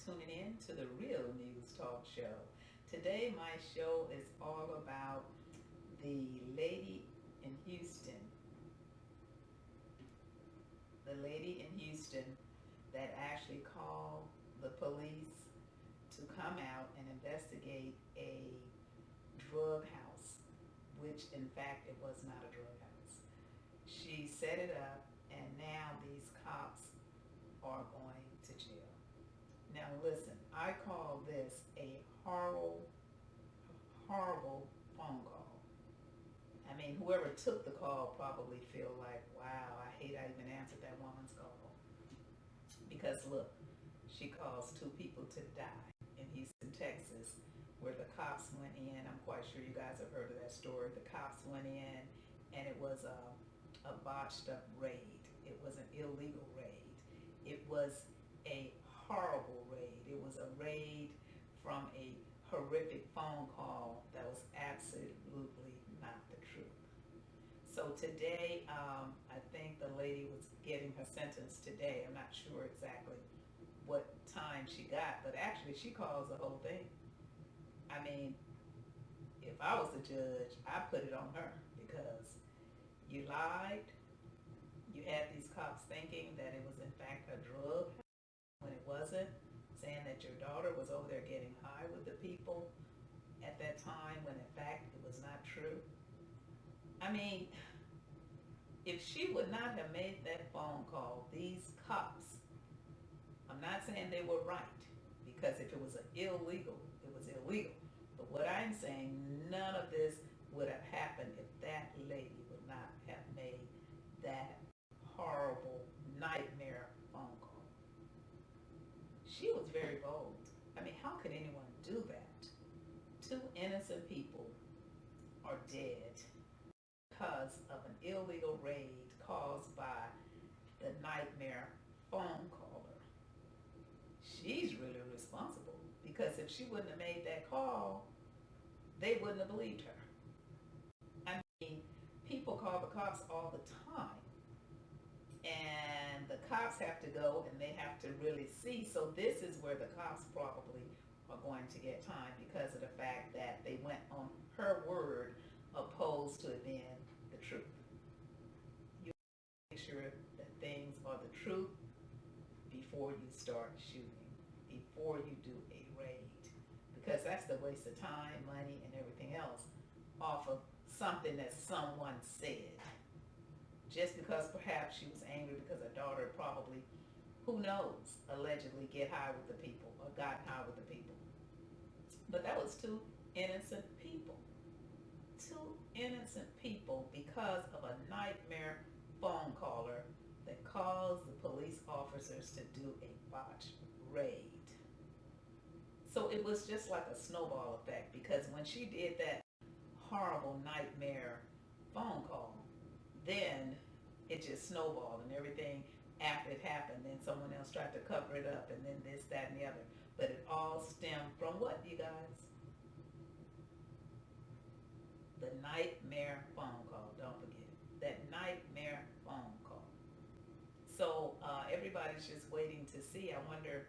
tuning in to the Real News Talk Show. Today, my show is all about the lady in Houston. The lady in Houston that actually called the police to come out and investigate a drug house, which in fact it was not a drug house. She set it up, and now these cops are going to jail. Now listen, I call this a horrible, horrible phone call. I mean, whoever took the call probably feel like, wow, I hate I even answered that woman's call. Because look, she caused two people to die in Houston, Texas, where the cops went in. I'm quite sure you guys have heard of that story. The cops went in, and it was a botched up raid. It was an illegal raid. It was a horrible raid. It was a raid from a horrific phone call that was absolutely not the truth. So today, I think the lady was getting her sentence today. I'm not sure exactly what time she got, but actually she caused the whole thing. I mean, if I was the judge, I put it on her because you lied. You had these cops thinking that it was in fact a drug when it wasn't, saying that your daughter was over there getting high with the people at that time when in fact it was not true. I mean, if she would not have made that phone call, these cops, I'm not saying they were right, because if it was illegal, it was illegal. But what I'm saying, none of this would have happened if that lady would not have made that horrible nightmare phone call. She was very bold. I mean, how could anyone do that? Two innocent people are dead because of an illegal raid caused by the nightmare phone caller. She's really responsible because if she wouldn't have made that call, they wouldn't have believed her. I mean, people call the cops all the time, and the cops have to go and they have to really see. So this is where the cops probably are going to get time because of the fact that they went on her word opposed to it being the truth. You make sure that things are the truth before you start shooting, before you do a raid, because that's the waste of time, money, and everything else off of something that someone said. Just because perhaps she was angry because her daughter probably, who knows, allegedly get high with the people or got high with the people. But that was two innocent people. Two innocent people because of a nightmare phone caller that caused the police officers to do a botched raid. So it was just like a snowball effect because when she did that horrible nightmare phone call, then it just snowballed and everything after it happened. Then someone else tried to cover it up and then this, that, and the other. But it all stemmed from what, you guys? The nightmare phone call. Don't forget it. That nightmare phone call. So everybody's just waiting to see. I wonder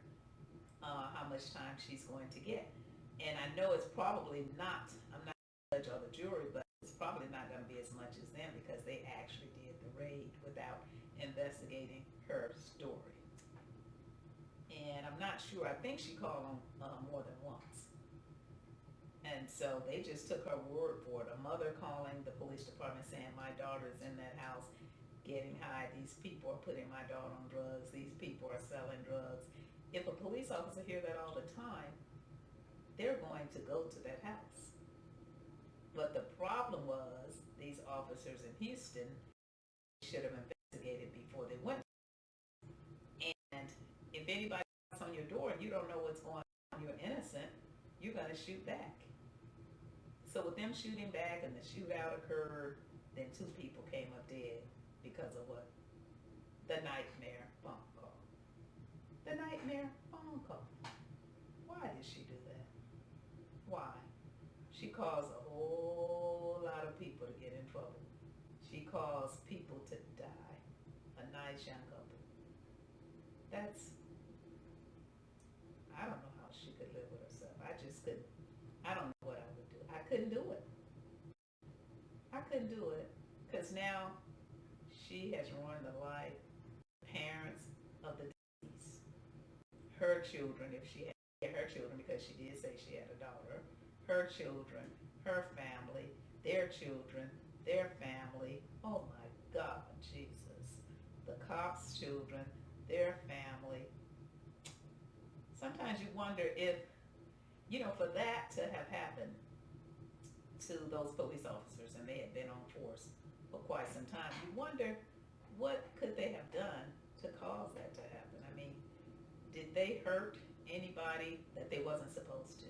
how much time she's going to get. And I know it's probably not, I'm not the judge or the jury, but it's probably not going to be as much as them because they actually did the raid without investigating her story. And I'm not sure, I think she called on more than once. And so they just took her word for it. A mother calling the police department saying, my daughter's in that house getting high. These people are putting my daughter on drugs. These people are selling drugs. If a police officer hear that all the time, they're going to go to that house. But the problem was these officers in Houston should have investigated before they went. And if anybody knocks on your door and you don't know what's going on, you're innocent, you're going to shoot back. So with them shooting back and the shootout occurred, then two people came up dead because of what? The nightmare phone call. The nightmare phone call. Why did she do that? Why? She caused a whole lot of people to get in trouble. She caused people to die. A nice young couple. That's, I don't know how she could live with herself. I just couldn't. I don't know what I would do. I couldn't do it. I couldn't do it because now she has ruined the life, parents of the deceased, her children, if she had her children, because she did say she had a daughter, her children, her family, their children, their family. Oh my God, Jesus. The cops' children, their family. Sometimes you wonder if, for that to have happened to those police officers, and they had been on force for quite some time, you wonder what could they have done to cause that to happen. I mean, did they hurt anybody that they wasn't supposed to?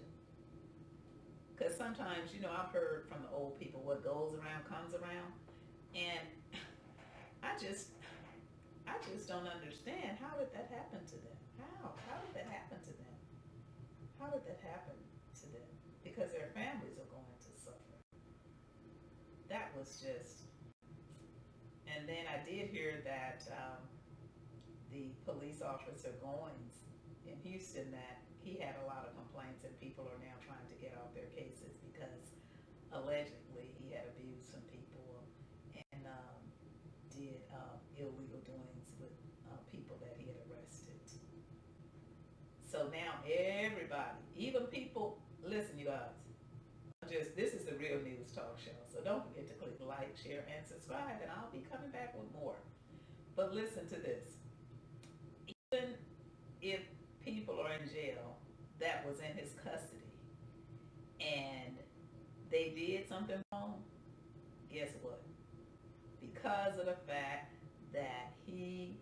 Because sometimes, I've heard from the old people, what goes around comes around, and I just don't understand. How did that happen to them? How did that happen to them? How did that happen to them? Because their families are going to suffer. That was just. And then I did hear that the police officer Goins in Houston, that he had a lot of complaints, and people are now trying to get off their cases because allegedly he had abused some people and did illegal doings with people that he had arrested. So now everybody, even people, listen, you guys, this is the Real News Talk Show. So don't forget to click like, share, and subscribe, and I'll be coming back with more. But listen to this. Even if people are in jail that was in his custody and they did something wrong, guess what? Because of the fact that he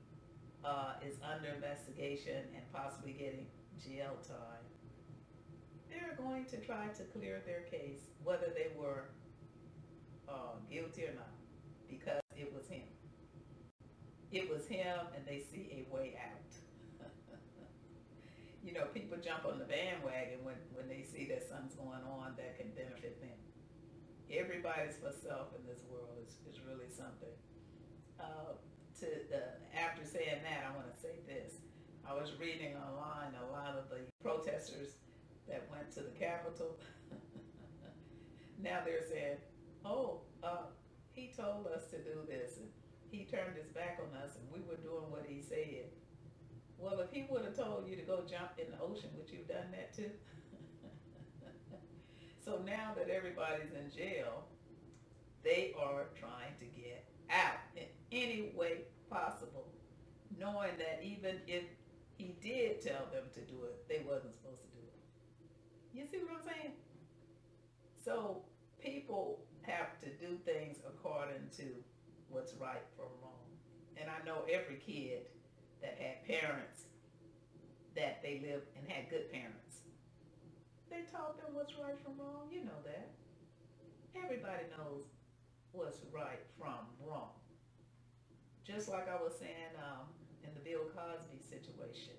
is under investigation and possibly getting jail time, they're going to try to clear their case, whether they were guilty or not, because it was him. It was him, and they see a way out. People jump on the bandwagon when they see that something's going on that can benefit them. Everybody's for self in this world is really something. After saying that, I want to say this. I was reading online a lot of the protesters that went to the Capitol. Now they're saying, oh, he told us to do this, and he turned his back on us, and we were doing what he said. Well, if he would have told you to go jump in the ocean, would you have done that too? So now that everybody's in jail, they are trying to get out in any way possible, knowing that even if he did tell them to do it, they wasn't supposed to do it. You see what I'm saying? So people have to do things according to what's right from wrong. And I know every kid that had parents that they lived and had good parents, they taught them what's right from wrong. You know that. Everybody knows what's right from wrong. Just like I was saying in the Bill Cosby situation,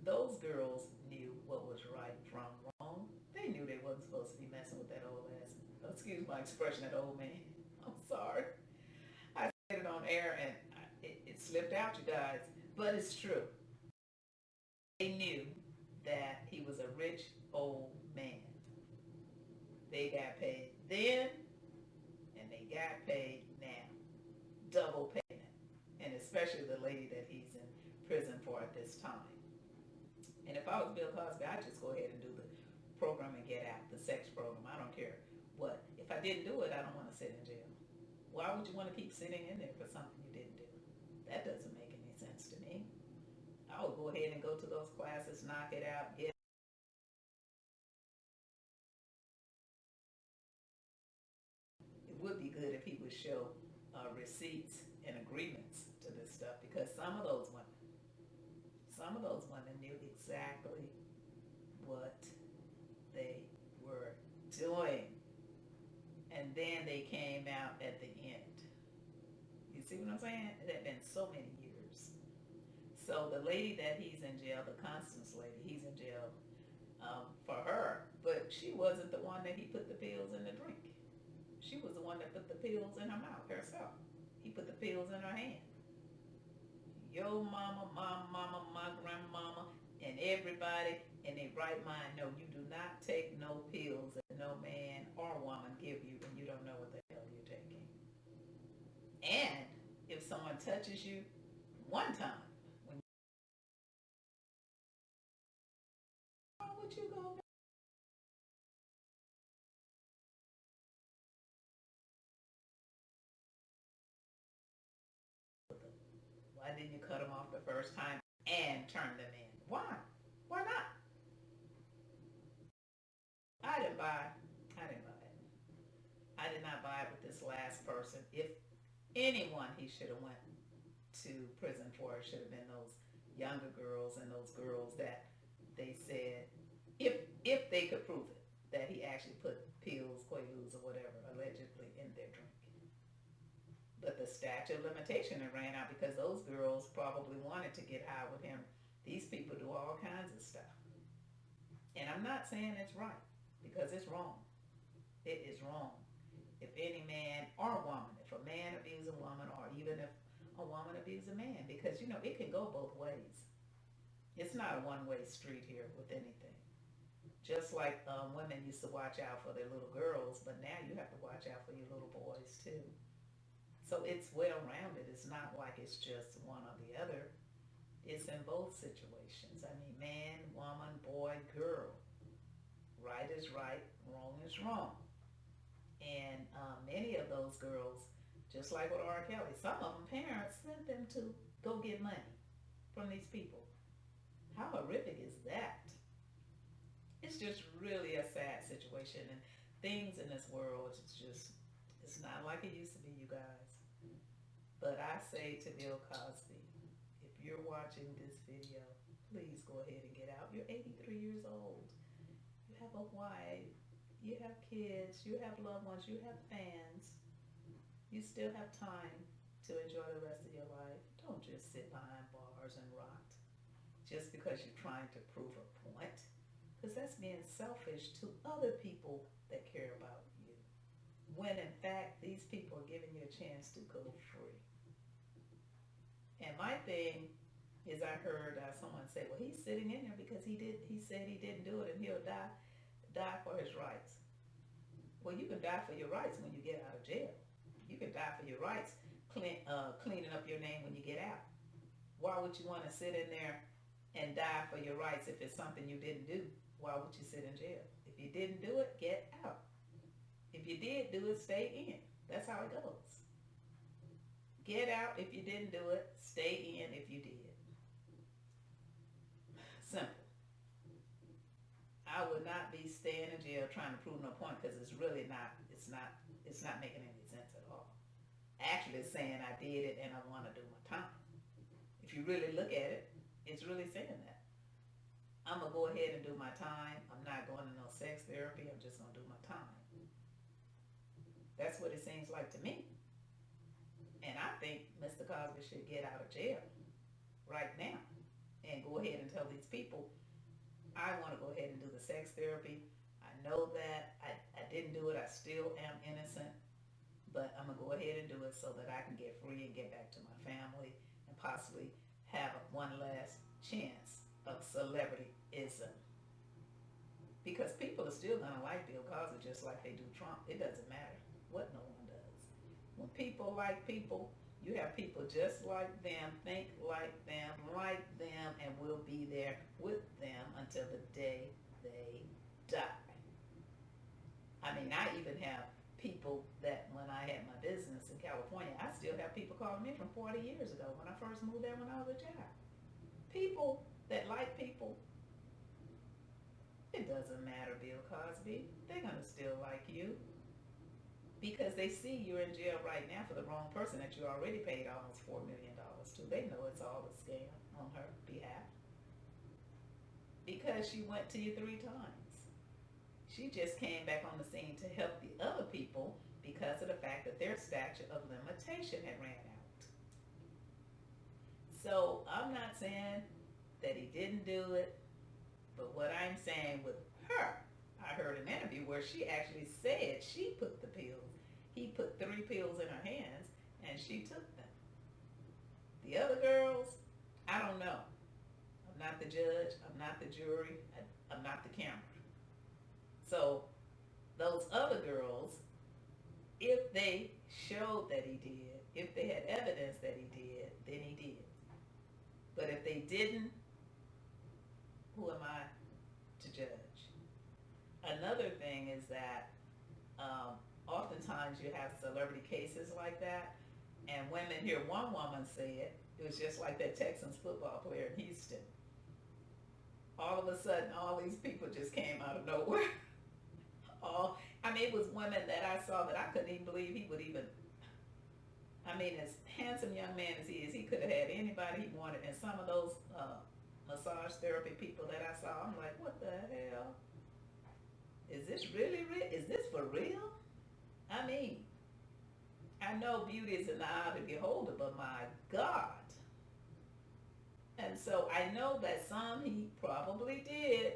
those girls knew what was right from wrong. They knew they wasn't supposed to be messing with that old ass, excuse my expression, that old man. I'm sorry. I said it on air and it slipped out, you guys, but it's true. They knew that he was a rich old man. They got paid then and they got paid now. Double payment. And especially the lady that he's in prison for at this time. And if I was Bill Cosby, I'd just go ahead and do the program and get out, the sex program. I don't care what. If I didn't do it, I don't want to sit in jail. Why would you want to keep sitting in there for something you didn't do? That doesn't make any sense to me. I would go ahead and go to those classes, knock it out, get. It would be good if he would show receipts and agreements to this stuff, because some of those women knew exactly what they were doing. And then they came out at the end. You see what I'm saying? It had been so many years. So the lady that he's in jail, the Constance lady, he's in jail for her, but she wasn't the one that he put the pills in the drink. She was the one that put the pills in her mouth herself. He put the pills in her hand. Your mama, my grandmama, And everybody in their right mind know you do not take no pills that no man or woman give you and you don't know what the hell you're taking. And if someone touches you one time, when would you go? Why didn't you cut them off the first time and turn them in? Why? Why not? I didn't buy. I didn't buy it. I did not buy it with this last person. If anyone he should have went to prison for, it should have been those younger girls and those girls that they said, if they could prove it, that he actually put pills, quaaludes, or whatever, allegedly in their drink. But the statute of limitation had ran out because those girls probably wanted to get high with him. These people do all kinds of stuff. And I'm not saying it's right, because it's wrong. It is wrong. If any man or woman, if a man abuses a woman, or even if a woman abuses a man, because it can go both ways. It's not a one-way street here with anything. Just like women used to watch out for their little girls, but now you have to watch out for your little boys too. So it's well-rounded. It's not like it's just one or the other. It's in both situations. I mean, man, woman, boy, girl. Right is right, wrong is wrong. And many of those girls, just like with R. Kelly, some of them parents sent them to go get money from these people. How horrific is that? It's just really a sad situation, and things in this world, it's not like it used to be, you guys. But I say to Bill Cosby, if you're watching this video, please go ahead and get out. You're 83 years old. You have a wife. You have kids. You have loved ones. You have fans. You still have time to enjoy the rest of your life. Don't just sit behind bars and rot just because you're trying to prove a point. Because that's being selfish to other people that care about you. When in fact, these people are giving you a chance to go free. And my thing is, I heard someone say, well, he's sitting in there because he said he didn't do it and he'll die for his rights. Well, you can die for your rights when you get out of jail. You can die for your rights cleaning up your name when you get out. Why would you want to sit in there and die for your rights if it's something you didn't do? Why would you sit in jail? If you didn't do it, get out. If you did do it, stay in. That's how it goes. Get out if you didn't do it. Stay in if you did. Simple. I would not be staying in jail trying to prove no point, because it's really not. It's not making any sense at all. Actually, it's saying I did it and I want to do my time. If you really look at it, it's really saying that. I'm gonna go ahead and do my time. I'm not going to no sex therapy. I'm just gonna do my time. That's what it seems like to me. And I think Mr. Cosby should get out of jail right now and go ahead and tell these people, I want to go ahead and do the sex therapy. I know that I didn't do it. I still am innocent, but I'm going to go ahead and do it so that I can get free and get back to my family and possibly have one last chance of celebrityism. Because people are still going to like Bill Cosby just like they do Trump. It doesn't matter what no one does. When people like people, you have people just like them, think like them, and will be there with them until the day they die. I mean, I even have people that when I had my business in California, I still have people calling me from 40 years ago when I first moved there when I was a child. People that like people. It doesn't matter, Bill Cosby. They're going to still like you because they see you're in jail right now for the wrong person that you already paid almost $4 million to. They know it's all a scam on her behalf because she went to you 3 times. She just came back on the scene to help the other people because of the fact that their statute of limitation had ran out. So I'm not saying that he didn't do it, but what I'm saying with her, I heard an interview where she actually said she put the pills. He put 3 pills in her hands and she took them. The other girls, I don't know. I'm not not the judge, I'm not the jury, I'm not the camera. So those other girls, if they showed that he did, if they had evidence that he did, then he did. But if they didn't, who am I to judge? Another thing is that oftentimes you have celebrity cases like that, and women hear one woman say it was just like that Texans football player in Houston. All of a sudden, all these people just came out of nowhere. I mean, it was women that I saw that I couldn't even believe he would even. I mean, as handsome young man as he is, he could have had anybody he wanted. And some of those massage therapy people that I saw, I'm like, what the hell? Is this really real? Is this for real? I mean, I know beauty is in the eye of the beholder, but my God. And so I know that some he probably did,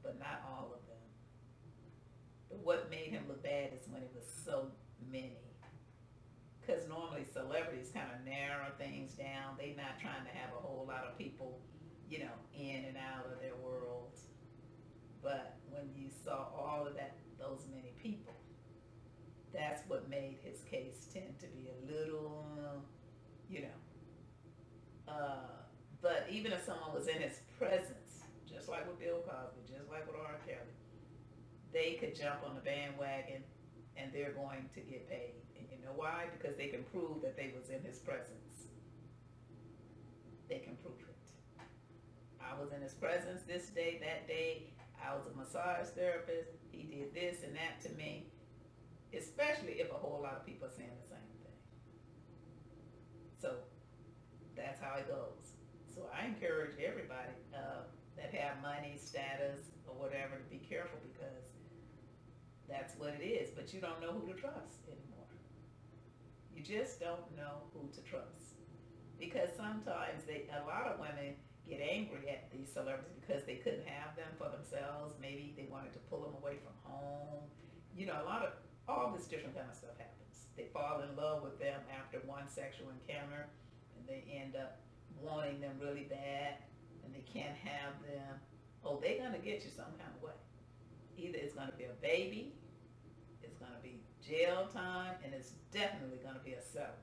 but not all of them. But what made him look bad is when it was so many. Because normally celebrities kind of narrow things down. They're not trying to have a whole lot of people, in and out of their world. But when you saw all of that, those many people, that's what made his case tend to be a little, but even if someone was in his presence, just like with Bill Cosby, just like with R. Kelly, they could jump on the bandwagon and they're going to get paid. And you know why? Because they can prove that they was in his presence. They can prove it. I was in his presence this day, that day. I was a massage therapist. He did this and that to me. Especially if a whole lot of people are saying the same thing. So that's how it goes. So I encourage everybody that have money, status, or whatever to be careful, because that's what it is. But you don't know who to trust anymore. You just don't know who to trust. Because sometimes a lot of women get angry at these celebrities because they couldn't have them for themselves. Maybe they wanted to pull them away from home. All this different kind of stuff happens. They fall in love with them after one sexual encounter, and they end up wanting them really bad, and they can't have them. Oh, they're going to get you some kind of way. Either it's going to be a baby, it's going to be jail time, and it's definitely going to be a settlement.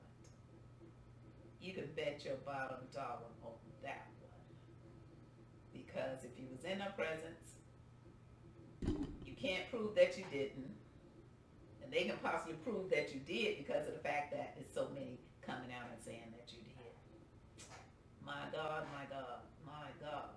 You can bet your bottom dollar on that one. Because if you was in their presence, you can't prove that you didn't. And they can possibly prove that you did because of the fact that it's so many coming out and saying that you did. My God, my God, my God.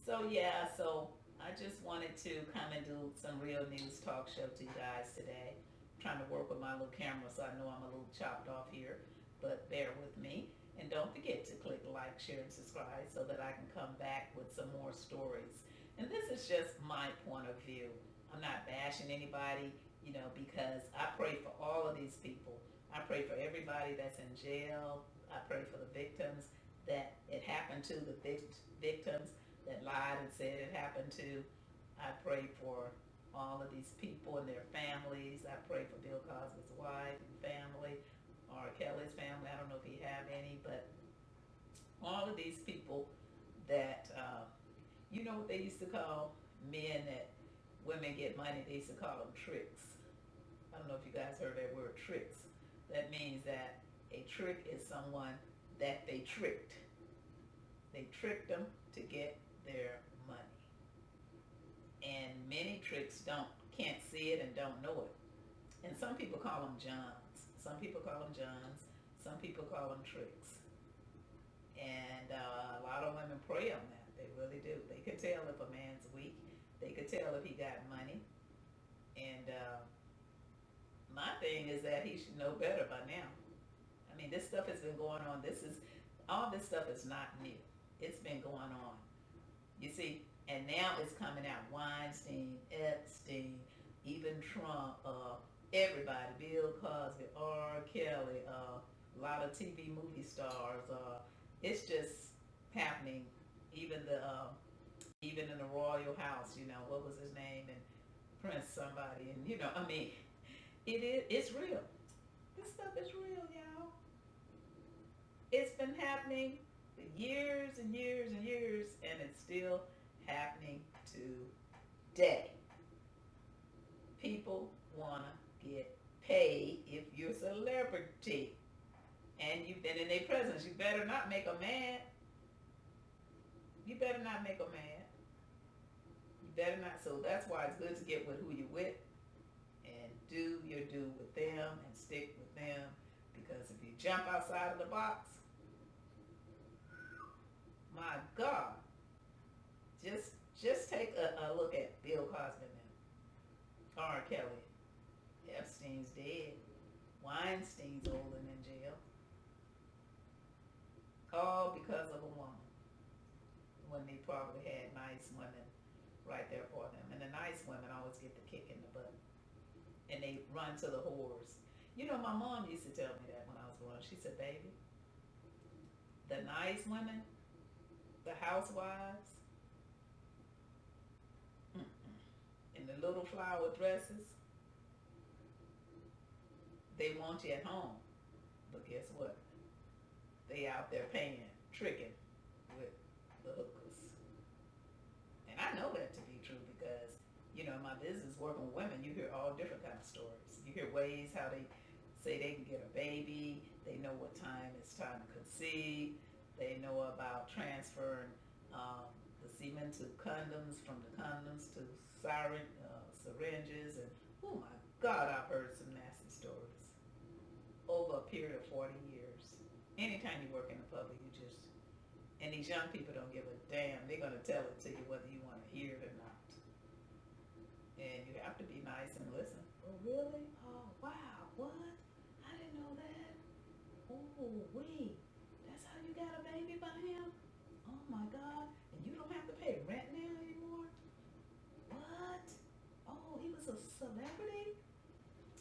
So I just wanted to come and do some real news talk show to you guys today. I'm trying to work with my little camera, so I know I'm a little chopped off here, but bear with me. And don't forget to click like, share, and subscribe so that I can come back with some more stories. And this is just my point of view. I'm not bashing anybody, because I pray for all of these people. I pray for everybody that's in jail. I pray for the victims that it happened to, the victims that lied and said it happened to. I pray for all of these people and their families. I pray for Bill Cosby's wife and family, R. Kelly's family. I don't know if he have any, but all of these people that, what they used to call men that women get money, they used to call them tricks. I don't know if you guys heard that word, tricks. That means that a trick is someone that they tricked. They tricked them to get their money. And many tricks can't see it and don't know it. And some people call them Johns. Some people call them Johns. Some people call them tricks. And a lot of women prey on that. They really do. They could tell if a man's weak. They could tell if he got money. And my thing is that he should know better by now. I mean, this stuff has been going on. All this stuff is not new. It's been going on. You see, and now it's coming out. Weinstein, Epstein, even Trump, everybody, Bill Cosby, R. Kelly, a lot of TV movie stars. It's just happening. Even in the royal house, what was his name, and Prince somebody, and it's real. This stuff is real, y'all. It's been happening for years and years and years, and it's still happening today. People want to get paid if you're a celebrity. And you've been in their presence. You better not make them mad. You better not make them mad. You better not. So that's why it's good to get with who you're with and do your due with them and stick with them. Because if you jump outside of the box, my God, just take a look at Bill Cosby now, R. Kelly, Epstein's dead, Weinstein's old and in jail, all because of a woman. When they probably had nice women right there for them, and the nice women always get the kick in the butt, and they run to the whores. You know, my mom used to tell me that when I was growing up. She said, "Baby, the nice women, the housewives, in the little flower dresses, they want you at home. But guess what? They out there paying, tricking with the hookers." And I know that to be true because, you know, in my business working with women, you hear all different kinds of stories. You hear ways how they say they can get a baby. They know what time it's time to conceive. They know about transferring the semen to condoms, from the condoms to syringes, and oh my God, I've heard some nasty stories over a period of 40 years. Anytime you work in the public, you just, and these young people don't give a damn. They're going to tell it to you whether you want to hear it or not. And you have to be nice and listen. Oh, really? Oh, wow. What? I didn't know that. Oh, wait. That's how you got a baby by him? Oh, my God. And you don't have to pay rent now anymore? What? Oh, he was a celebrity?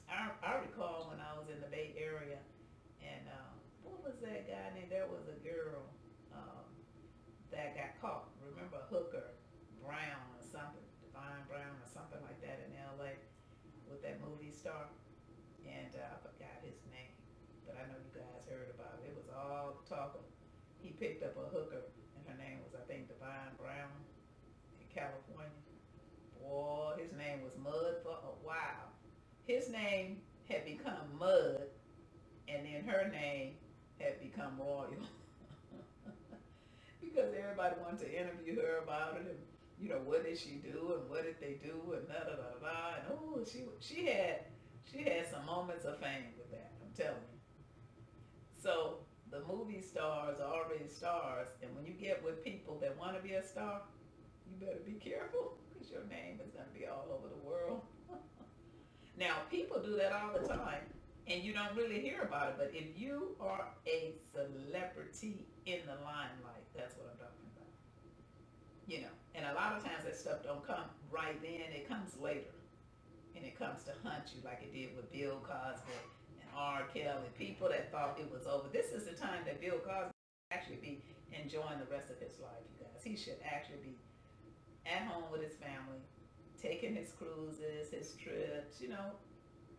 I recall when I was in the Bay Area, and what was that guy named? There was a girl that got caught. Remember Hooker Brown or something, Divine Brown or something like that in LA with that movie star, and I forgot his name, but I know you guys heard about it. It was all talk of, he picked up a hooker, and her name was, I think, Divine Brown in California. Boy, his name was Mud for a while. His name had become Mud, and then her name had become Royal. Because everybody wanted to interview her about it, and you know, what did she do and what did they do and da da da da, and oh, she had some moments of fame with that, I'm telling you. So the movie stars are already stars, and when you get with people that want to be a star, you better be careful because your name is going to be all over the world. Now, people do that all the time, and you don't really hear about it, but if you are a celebrity in the limelight, that's what I'm talking about. You know, and a lot of times that stuff don't come right then, it comes later. And it comes to hunt you like it did with Bill Cosby and R. Kelly, people that thought it was over. This is the time that Bill Cosby should actually be enjoying the rest of his life, you guys. He should actually be at home with his family, taking his cruises, his trips, you know,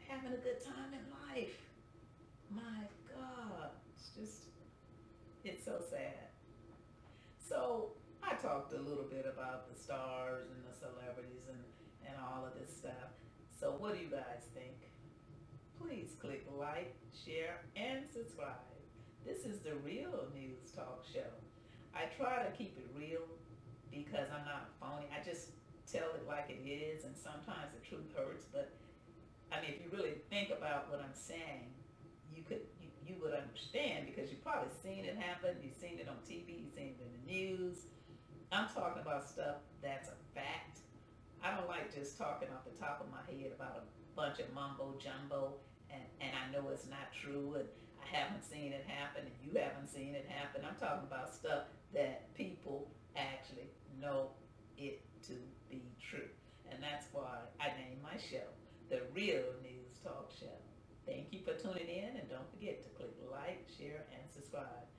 having a good time in life. My God, it's so sad. So I talked a little bit about the stars and the celebrities and all of this stuff. So what do you guys think? Please click like, share, and subscribe. This is the Real News Talk Show. I try to keep it real because I'm not a phony. I just tell it like it is, and sometimes the truth hurts, but I mean, if you really think about what I'm saying, you would understand because you've probably seen it happen. You've seen it on TV. You've seen it in the news. I'm talking about stuff that's a fact. I don't like just talking off the top of my head about a bunch of mumbo jumbo, and I know it's not true, and I haven't seen it happen, and you haven't seen it happen. I'm talking about stuff that people actually know it to be true, and that's why I named my show The Real News Talk Show. Thank you for tuning in, and don't forget to click like, share, and subscribe.